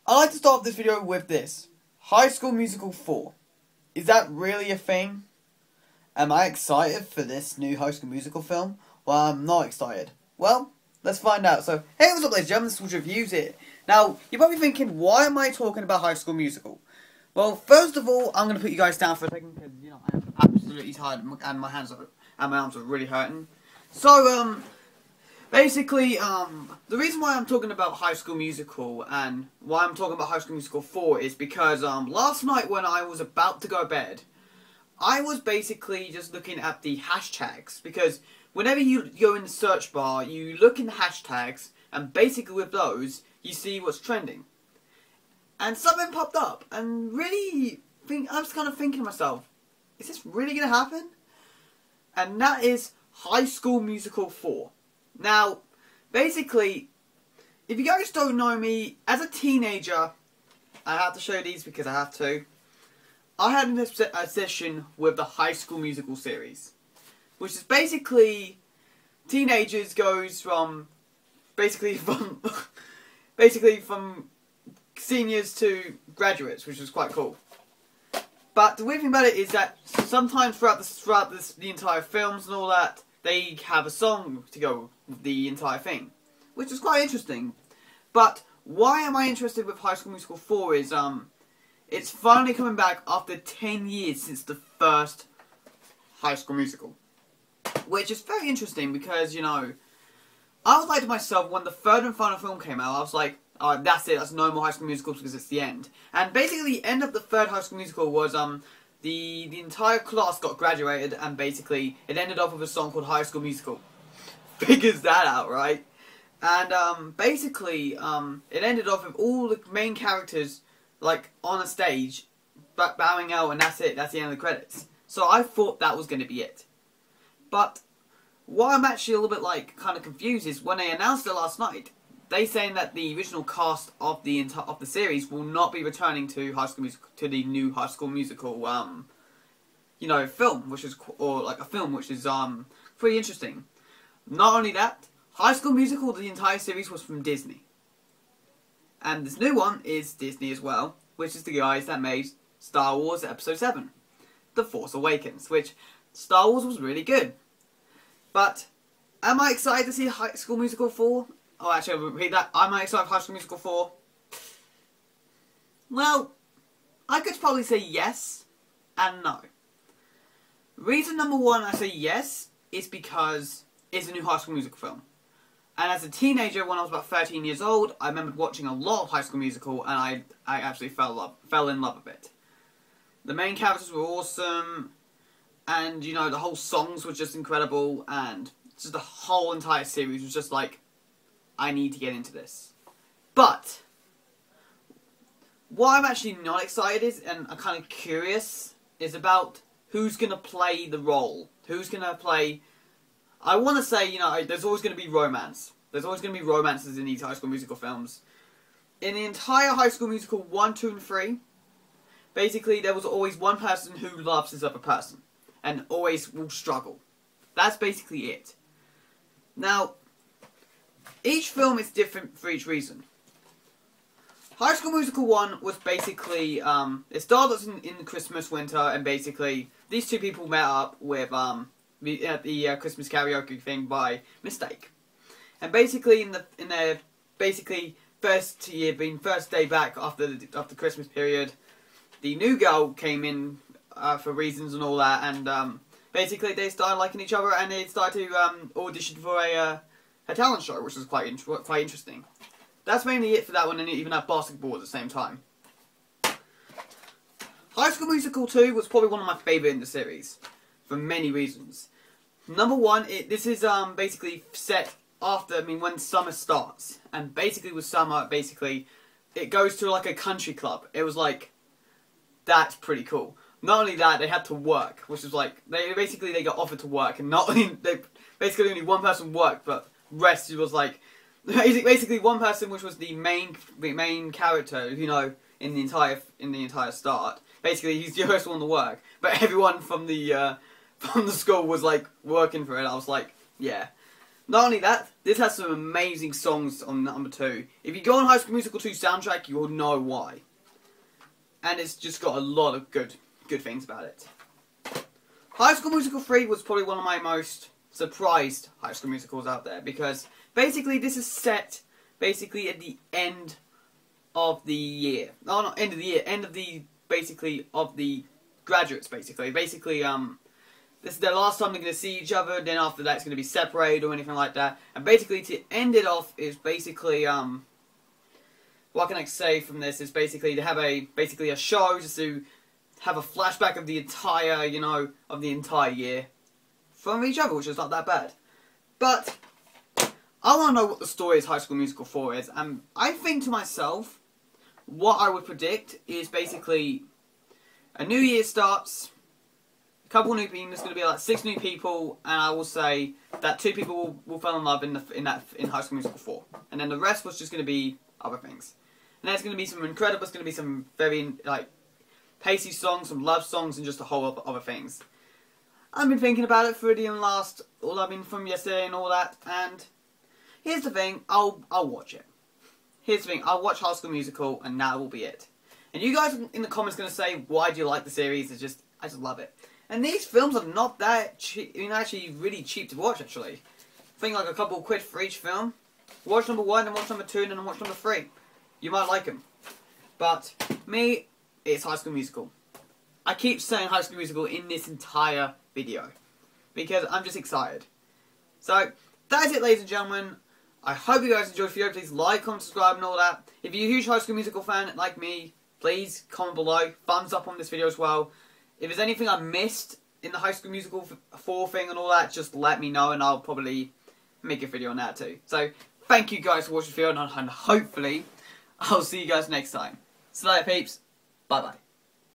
I'd like to start this video with this. High School Musical 4. Is that really a thing? Am I excited for this new High School Musical film? Well, I'm not excited. Well, let's find out. So, hey, what's up ladies and gentlemen, this is Reviews here. Now, you're probably thinking, why am I talking about High School Musical? Well, first of all, I'm going to put you guys down for a second because, you know, I'm absolutely tired and my arms are really hurting. So, basically, the reason why I'm talking about High School Musical and why I'm talking about High School Musical 4 is because, last night when I was about to go to bed, I was basically just looking at the hashtags, because whenever you go in the search bar, you look in the hashtags, and basically with those, you see what's trending. And something popped up, and really, I was kind of thinking to myself, is this really going to happen? And that is High School Musical 4. Now, basically, if you guys don't know me, as a teenager, I have to show these because I have to. I had an obsession with the High School Musical series, which is basically teenagers goes from basically from seniors to graduates, which is quite cool. But the weird thing about it is that sometimes throughout the entire films and all that, they have a song to go with the entire thing, which is quite interesting. But why am I interested with High School Musical 4 is it's finally coming back after 10 years since the first High School Musical, which is very interesting because, you know, I was like to myself when the third and final film came out, I was like, alright, that's it, that's no more High School Musicals because it's the end. And basically the end of the third High School Musical was the entire class got graduated, and basically it ended off with a song called High School Musical. Figures that out, right? And basically it ended off with all the main characters like on a stage but bowing out, and that's it, that's the end of the credits. So I thought that was going to be it. But what I'm actually a little bit like kind of confused is when they announced it last night, they saying that the original cast of the series will not be returning to the new High School Musical you know, film, which is pretty interesting. Not only that, High School Musical, the entire series was from Disney. And this new one is Disney as well, which is the guys that made Star Wars Episode 7, The Force Awakens, which Star Wars was really good. But am I excited to see High School Musical 4? Oh, actually, I'll repeat that. Am I excited for High School Musical 4? Well, I could probably say yes and no. Reason number one I say yes is because it's a new High School Musical film. And as a teenager, when I was about 13 years old, I remember watching a lot of High School Musical, and I absolutely fell in love with it. The main characters were awesome, and, you know, the whole songs were just incredible, and just the whole entire series was just like, I need to get into this. But what I'm actually not excited is, and I'm kind of curious, is about who's going to play the role. Who's going to play... I want to say, you know, there's always going to be romance. There's always going to be romances in these High School Musical films. In the entire High School Musical 1, 2, and 3, basically there was always one person who loves this other person, and always will struggle. That's basically it. Now, each film is different for each reason. High School Musical 1 was basically, it started in the Christmas winter, and basically these two people met up with the Christmas karaoke thing by mistake. And basically in their first day back after the Christmas period, the new girl came in for reasons and all that, and basically they started liking each other, and they started to audition for a talent show, which was quite interesting. That's mainly it for that one, and it even had basketball at the same time. High School Musical 2 was probably one of my favourite in the series, for many reasons. Number one, this is basically set after, when summer starts. And basically with summer, it goes to like a country club. It was like, that's pretty cool. Not only that, they had to work, which was like, they got offered to work, and not only, basically only one person worked, but rest was like, basically one person, which was the main character, you know, in the entire start. Basically, he's the first one to work, but everyone from the school was like working for it. I was like, yeah. Not only that, this has some amazing songs on number 2. If you go on High School Musical 2 soundtrack, you will know why. And it's just got a lot of good things about it. High School Musical 3 was probably one of my most surprised High School Musicals out there, because basically this is set basically at the end of the year. No, not end of the year, end of the, basically, of the graduates, basically. Basically, this is their last time they're going to see each other, then after that it's going to be separated or anything like that. And basically to end it off is basically, what can I say from this, is basically to have a show, just to have a flashback of the entire, you know, of the entire year from each other, which is not that bad. But I want to know what the story is High School Musical 4 is, and I think to myself, what I would predict is basically a new year starts, a couple new people, there's going to be like 6 new people, and I will say that 2 people will fall in love in High School Musical 4. And then the rest was just going to be other things. And there's going to be some incredible, there's going to be some very, like, pacey songs, some love songs, and just a whole lot of other things. I've been thinking about it for from yesterday and all that, and here's the thing, I'll watch it. Here's the thing, I'll watch High School Musical, and that will be it. And you guys in the comments are going to say, why do you like the series? I just love it. And these films are not that cheap, I mean, actually really cheap to watch, actually. I think like a couple of quid for each film. Watch number 1, then watch number 2, and then watch number 3. You might like them. But, me, it's High School Musical. I keep saying High School Musical in this entire video, because I'm just excited. So, that is it, ladies and gentlemen. I hope you guys enjoyed the video. Please like, comment, subscribe, and all that. If you're a huge High School Musical fan like me, please comment below. Thumbs up on this video as well. If there's anything I missed in the High School Musical 4 thing and all that, just let me know and I'll probably make a video on that too. So, thank you guys for watching the video, and hopefully I'll see you guys next time. So later, peeps. Bye-bye.